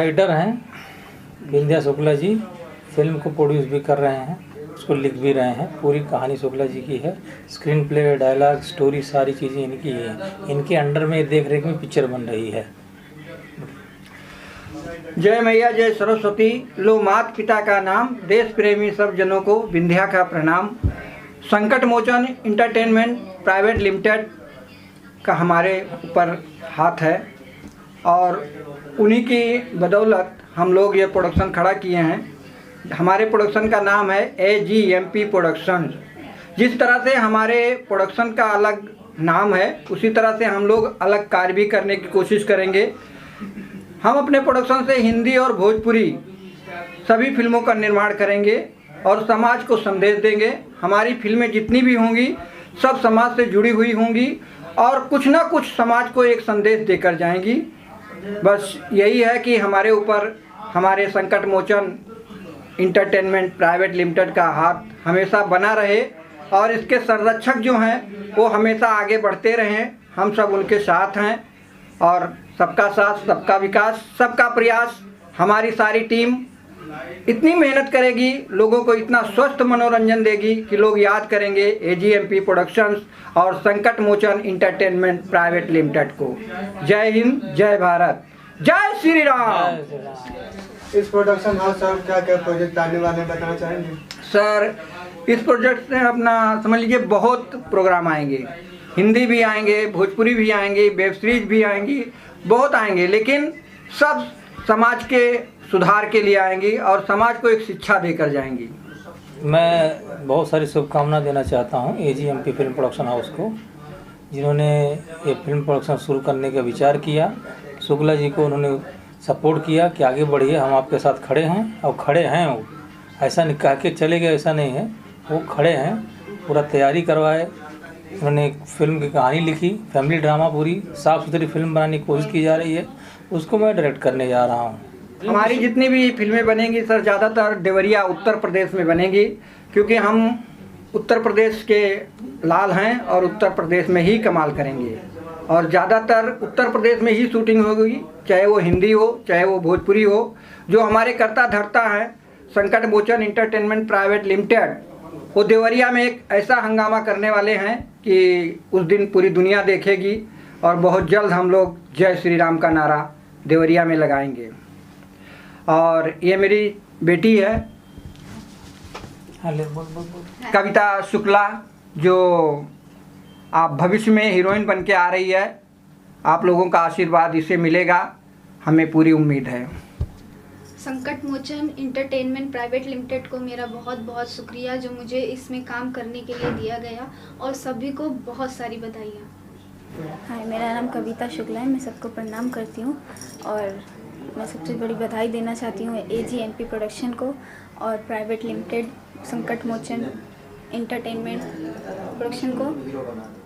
Writer हैं Vindhya Shukla ji, film को produce भी कर रहे हैं, उसको लिख भी रहे हैं। पूरी कहानी शुक्ला जी की है, स्क्रीन प्ले, डायलॉग, स्टोरी सारी चीज़ें इनकी है। इनके अंडर में देख रेख में पिक्चर बन रही है। जय मैया जय सरस्वती, लो मात पिता का नाम, देश प्रेमी सब जनों को विंध्या का प्रणाम। संकट मोचन इंटरटेनमेंट प्राइवेट लिमिटेड का हमारे ऊपर हाथ है और उन्हीं की बदौलत हम लोग ये प्रोडक्शन खड़ा किए हैं। हमारे प्रोडक्शन का नाम है AGMP प्रोडक्शन। जिस तरह से हमारे प्रोडक्शन का अलग नाम है, उसी तरह से हम लोग अलग कार्य भी करने की कोशिश करेंगे। हम अपने प्रोडक्शन से हिंदी और भोजपुरी सभी फिल्मों का निर्माण करेंगे और समाज को संदेश देंगे। हमारी फिल्में जितनी भी होंगी सब समाज से जुड़ी हुई होंगी और कुछ ना कुछ समाज को एक संदेश देकर जाएंगी। बस यही है कि हमारे ऊपर हमारे संकट मोचन इंटरटेनमेंट प्राइवेट लिमिटेड का हाथ हमेशा बना रहे और इसके संरक्षक जो हैं वो हमेशा आगे बढ़ते रहें। हम सब उनके साथ हैं और सबका साथ सबका विकास सबका प्रयास। हमारी सारी टीम इतनी मेहनत करेगी, लोगों को इतना स्वस्थ मनोरंजन देगी कि लोग याद करेंगे AGMP प्रोडक्शंस और संकट मोचन इंटरटेनमेंट प्राइवेट लिमिटेड को। जय हिंद, जय भारत, जय श्री राम। इस प्रोडक्शन हाउस से क्या क्या प्रोजेक्ट आने वाले बताना चाहेंगे? सर, इस प्रोजेक्ट से अपना समझ लीजिए बहुत प्रोग्राम आएंगे, हिंदी भी आएंगे, भोजपुरी भी आएंगे, वेब सीरीज भी आएंगी, बहुत आएंगे, लेकिन सब समाज के सुधार के लिए आएंगी और समाज को एक शिक्षा देकर जाएंगी। मैं बहुत सारी शुभकामना देना चाहता हूँ AGMP फिल्म प्रोडक्शन हाउस को, जिन्होंने ये फिल्म प्रोडक्शन शुरू करने का विचार किया। शुक्ला जी को उन्होंने सपोर्ट किया कि आगे बढ़िए, हम आपके साथ खड़े हैं और खड़े हैं। वो ऐसा नहीं कह के चले गए, ऐसा नहीं है, वो खड़े हैं। पूरा तैयारी करवाए, उन्होंने एक फिल्म की कहानी लिखी, फैमिली ड्रामा, पूरी साफ़ सुथरी फिल्म बनाने की कोशिश की जा रही है, उसको मैं डायरेक्ट करने जा रहा हूँ। हमारी जितनी भी फिल्में बनेंगी सर, ज़्यादातर देवरिया उत्तर प्रदेश में बनेंगी, क्योंकि हम उत्तर प्रदेश के लाल हैं और उत्तर प्रदेश में ही कमाल करेंगे और ज़्यादातर उत्तर प्रदेश में ही शूटिंग होगी, चाहे वो हिंदी हो चाहे वो भोजपुरी हो। जो हमारे कर्ता धर्ता हैं संकट मोचन इंटरटेनमेंट प्राइवेट लिमिटेड, वो देवरिया में एक ऐसा हंगामा करने वाले हैं कि उस दिन पूरी दुनिया देखेगी और बहुत जल्द हम लोग जय श्री राम का नारा देवरिया में लगाएंगे। और ये मेरी बेटी है कविता शुक्ला, जो आप भविष्य में हीरोइन बन के आ रही है। आप लोगों का आशीर्वाद इसे मिलेगा, हमें पूरी उम्मीद है। संकट मोचन इंटरटेनमेंट प्राइवेट लिमिटेड को मेरा बहुत बहुत शुक्रिया जो मुझे इसमें काम करने के लिए दिया गया, और सभी को बहुत सारी बधाइयाँ। हाय, मेरा नाम कविता शुक्ला है। मैं सबको प्रणाम करती हूँ और मैं सबसे बड़ी बधाई देना चाहती हूँ AGMP प्रोडक्शन को और प्राइवेट लिमिटेड संकट मोचन इंटरटेनमेंट प्रोडक्शन को,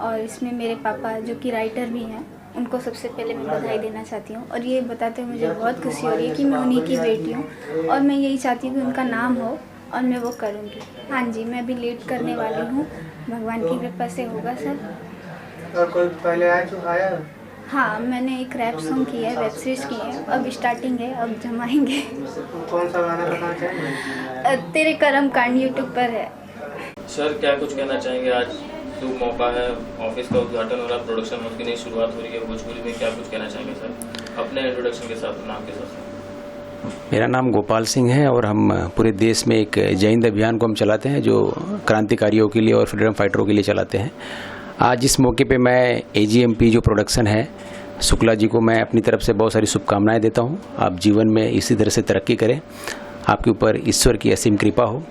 और इसमें मेरे पापा जो कि राइटर भी हैं उनको सबसे पहले मैं बधाई देना चाहती हूँ। और ये बताते हुए मुझे बहुत खुशी हो रही है कि मैं उन्हीं की बेटी हूँ और मैं यही चाहती हूँ कि उनका नाम हो और मैं वो करूँगी। हाँ जी, मैं भी लीड करने वाली हूँ, भगवान की कृपा से होगा सब। और कोई पहले आया? हाँ, मैंने एक रैप सॉन्ग किया है, वेब सीरीज की है, अब स्टार्टिंग है, अब जमाएंगे। कौन सा गाना बताना चाहेंगे? तेरे कर्म कांड यूट्यूब पर है। सर, क्या कुछ कहना चाहेंगे? आज शुभ मौका है, ऑफिस का उद्घाटन हो रहा है, प्रोडक्शन हाउस की नई शुरुआत हो रही है भोजपुरी में, क्या कुछ कहना चाहेंगे सर अपने इंट्रोडक्शन के साथ, नाम के साथ? मेरा नाम गोपाल सिंह है और हम पूरे देश में एक जय हिंद अभियान को हम चलाते हैं, जो क्रांतिकारियों के लिए और फ्रीडम फाइटरों के लिए चलाते हैं। आज इस मौके पे मैं AGMP जो प्रोडक्शन है शुक्ला जी को मैं अपनी तरफ से बहुत सारी शुभकामनाएं देता हूं। आप जीवन में इसी तरह से तरक्की करें, आपके ऊपर ईश्वर की असीम कृपा हो,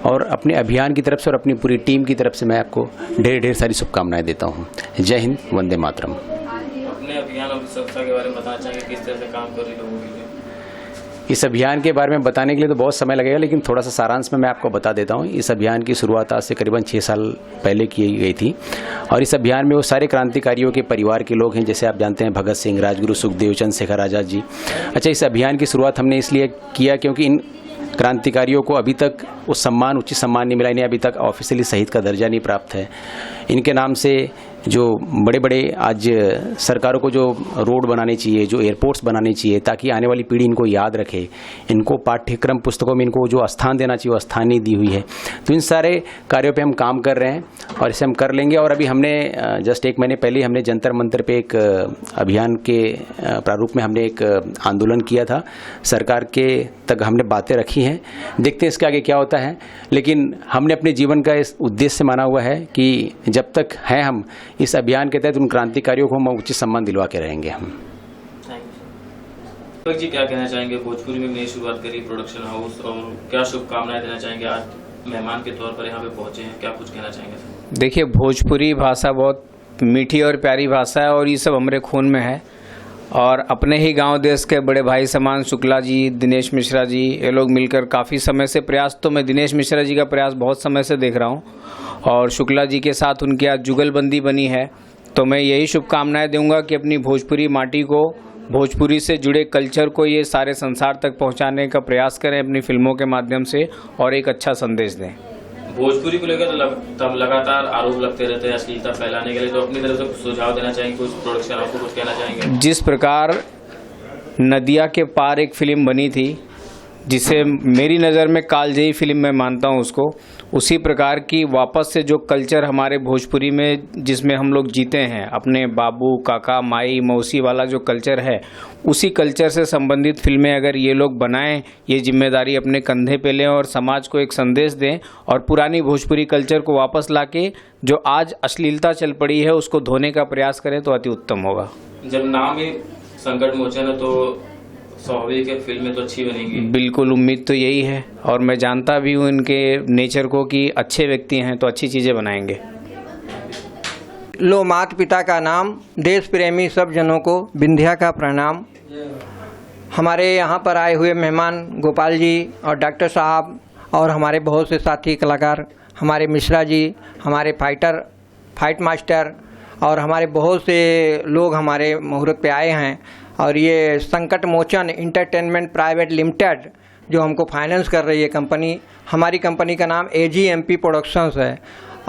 और अपने अभियान की तरफ से और अपनी पूरी टीम की तरफ से मैं आपको ढेर ढेर सारी शुभकामनाएं देता हूं। जय हिंद, वंदे मातरम। अपने अभियान और संस्था के बारे में बताना चाहेंगे, किस तरह से काम कर रही लोगों के लिए? इस अभियान के बारे में बताने के लिए तो बहुत समय लगेगा, लेकिन थोड़ा सा सारांश में मैं आपको बता देता हूँ। इस अभियान की शुरुआत आज से करीबन 6 साल पहले की गई थी और इस अभियान में वो सारे क्रांतिकारियों के परिवार के लोग हैं, जैसे आप जानते हैं भगत सिंह, राजगुरु, सुखदेव, चंद्रशेखर आज़ाद जी। अच्छा, इस अभियान की शुरुआत हमने इसलिए किया क्योंकि इन क्रांतिकारियों को अभी तक वो सम्मान, उचित सम्मान नहीं मिला, इन्हें अभी तक ऑफिशियली शहीद का दर्जा नहीं प्राप्त है। इनके नाम से जो बड़े बड़े आज सरकारों को जो रोड बनाने चाहिए, जो एयरपोर्ट्स बनाने चाहिए, ताकि आने वाली पीढ़ी इनको याद रखे, इनको पाठ्यक्रम पुस्तकों में इनको जो स्थान देना चाहिए वो स्थान नहीं दी हुई है। तो इन सारे कार्यों पे हम काम कर रहे हैं और इसे हम कर लेंगे। और अभी हमने जस्ट 1 महीने पहले हमने जंतर मंतर पे एक अभियान के प्रारूप में हमने एक आंदोलन किया था, सरकार के तक हमने बातें रखी हैं, देखते हैं इसके आगे क्या होता है। लेकिन हमने अपने जीवन का इस उद्देश्य माना हुआ है कि जब तक हैं हम इस अभियान के तहत उन क्रांतिकारियों को हम उचित सम्मान दिलवा के रहेंगे हम। थैंक जी, क्या कहना चाहेंगे? भोजपुरी में नई शुरुआत करी प्रोडक्शन हाउस, और क्या शुभकामनाएं देना चाहेंगे? आज मेहमान के तौर पर यहाँ पे पहुंचे हैं, क्या कुछ कहना चाहेंगे सर? देखिए, भोजपुरी भाषा बहुत मीठी और प्यारी भाषा है और ये सब हमारे खून में है। और अपने ही गांव देश के बड़े भाई समान शुक्ला जी, दिनेश मिश्रा जी, ये लोग मिलकर काफ़ी समय से प्रयास, तो मैं दिनेश मिश्रा जी का प्रयास बहुत समय से देख रहा हूँ और शुक्ला जी के साथ उनकी आज जुगलबंदी बनी है। तो मैं यही शुभकामनाएं दूंगा कि अपनी भोजपुरी माटी को, भोजपुरी से जुड़े कल्चर को ये सारे संसार तक पहुंचाने का प्रयास करें अपनी फिल्मों के माध्यम से और एक अच्छा संदेश दें। भोजपुरी को लेकर तब लगातार आरोप लगते रहते हैं अश्लीलता फैलाने के लिए, तो अपनी तरफ से कुछ सुझाव देना चाहेंगे? कुछ प्रोडक्शन आपको कुछ कहना चाहेंगे? जिस प्रकार नदिया के पार एक फिल्म बनी थी, जिसे मेरी नज़र में कालजयी फिल्म मैं मानता हूँ उसको, उसी प्रकार की वापस से जो कल्चर हमारे भोजपुरी में जिसमें हम लोग जीते हैं, अपने बाबू, काका, माई, मौसी वाला जो कल्चर है, उसी कल्चर से संबंधित फिल्में अगर ये लोग बनाएं, ये जिम्मेदारी अपने कंधे पे लें और समाज को एक संदेश दें और पुरानी भोजपुरी कल्चर को वापस लाके जो आज अश्लीलता चल पड़ी है उसको धोने का प्रयास करें तो अति उत्तम होगा। जब नाम ही संकट मोचन है तो स्वाभाविक है फिल्में तो अच्छी बनेंगी। बिल्कुल, उम्मीद तो यही है और मैं जानता भी हूँ इनके नेचर को कि अच्छे व्यक्ति हैं तो अच्छी चीज़ें बनाएंगे। लो माता पिता का नाम, देश प्रेमी सब जनों को विंध्या का प्रणाम। हमारे यहाँ पर आए हुए मेहमान गोपाल जी और डॉक्टर साहब और हमारे बहुत से साथी कलाकार, हमारे मिश्रा जी, हमारे फाइट मास्टर और हमारे बहुत से लोग हमारे मुहूर्त पे आए हैं। और ये संकट मोचन इंटरटेनमेंट प्राइवेट लिमिटेड जो हमको फाइनेंस कर रही है कंपनी, हमारी कंपनी का नाम AGMP प्रोडक्शंस है।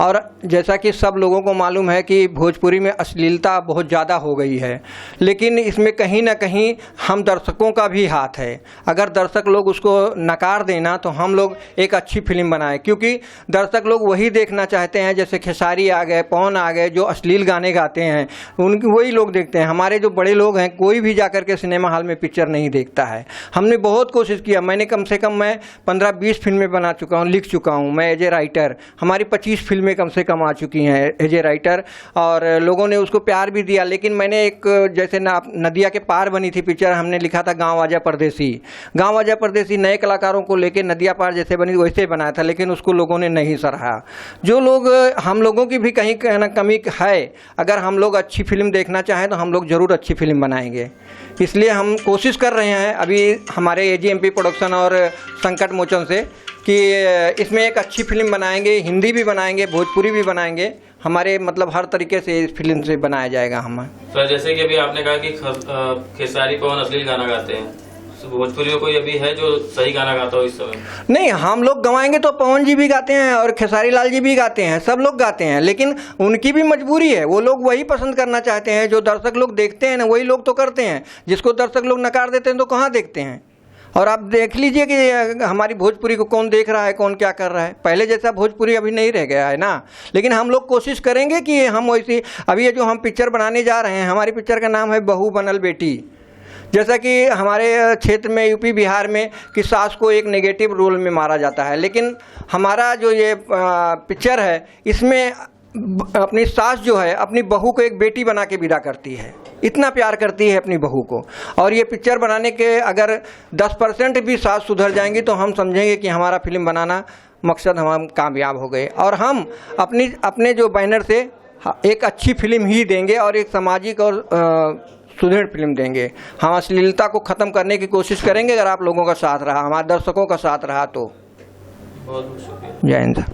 और जैसा कि सब लोगों को मालूम है कि भोजपुरी में अश्लीलता बहुत ज़्यादा हो गई है, लेकिन इसमें कहीं ना कहीं हम दर्शकों का भी हाथ है। अगर दर्शक लोग उसको नकार देना तो हम लोग एक अच्छी फिल्म बनाएं, क्योंकि दर्शक लोग वही देखना चाहते हैं। जैसे खेसारी आ गए, पवन आ गए, जो अश्लील गाने गाते हैं उनकी वही लोग देखते हैं। हमारे जो बड़े लोग हैं, कोई भी जा कर के सिनेमा हॉल में पिक्चर नहीं देखता है। हमने बहुत कोशिश किया, मैंने कम से कम मैं 15-20 फिल्में बना चुका हूँ, लिख चुका हूँ मैं एज ए राइटर। हमारी 25 फिल्में कम से कम आ चुकी हैं एज ए राइटर और लोगों ने उसको प्यार भी दिया। लेकिन मैंने एक जैसे नदिया के पार बनी थी पिक्चर, हमने लिखा था गाँव आजा परदेसी। गाँव आजा परदेसी नए कलाकारों को लेके नदिया पार जैसे बनी वैसे बनाया था, लेकिन उसको लोगों ने नहीं सराहा। जो लोग, हम लोगों की भी कहीं ना कमी है। अगर हम लोग अच्छी फिल्म देखना चाहें तो हम लोग ज़रूर अच्छी फिल्म बनाएंगे। इसलिए हम कोशिश कर रहे हैं अभी हमारे AGMP प्रोडक्शन और संकट मोचन से कि इसमें एक अच्छी फिल्म बनाएंगे, हिंदी भी बनाएंगे, भोजपुरी भी बनाएंगे। हमारे मतलब हर तरीके से इस फिल्म से बनाया जाएगा। हम तो जैसे कि अभी आपने कहा कि खेसारी पवन अश्लील गाना गाते हैं, तो भोजपुरी में कोई अभी है जो सही गाना गाता हो इस समय? नहीं, हम लोग गवाएंगे तो पवन जी भी गाते हैं और खेसारी लाल जी भी गाते हैं, सब लोग गाते हैं। लेकिन उनकी भी मजबूरी है, वो लोग वही पसंद करना चाहते हैं जो दर्शक लोग देखते हैं ना, वही लोग तो करते हैं। जिसको दर्शक लोग नकार देते हैं तो कहाँ देखते हैं। और आप देख लीजिए कि हमारी भोजपुरी को कौन देख रहा है, कौन क्या कर रहा है। पहले जैसा भोजपुरी अभी नहीं रह गया है ना। लेकिन हम लोग कोशिश करेंगे कि हम वैसी, अभी ये जो हम पिक्चर बनाने जा रहे हैं, हमारी पिक्चर का नाम है बहू बनल बेटी। जैसा कि हमारे क्षेत्र में यूपी बिहार में कि सास को एक नेगेटिव रोल में मारा जाता है, लेकिन हमारा जो ये पिक्चर है इसमें अपनी सास जो है अपनी बहू को एक बेटी बना के विदा करती है। इतना प्यार करती है अपनी बहू को। और ये पिक्चर बनाने के अगर 10% भी सास सुधर जाएंगी तो हम समझेंगे कि हमारा फिल्म बनाना मकसद हम कामयाब हो गए। और हम अपने जो बैनर से एक अच्छी फिल्म ही देंगे और एक सामाजिक और सुदृढ़ फिल्म देंगे। हम अश्लीलता को ख़त्म करने की कोशिश करेंगे अगर आप लोगों का साथ रहा, हमारे दर्शकों का साथ रहा तो। बहुत बहुत शुक्रिया। जय हिंद।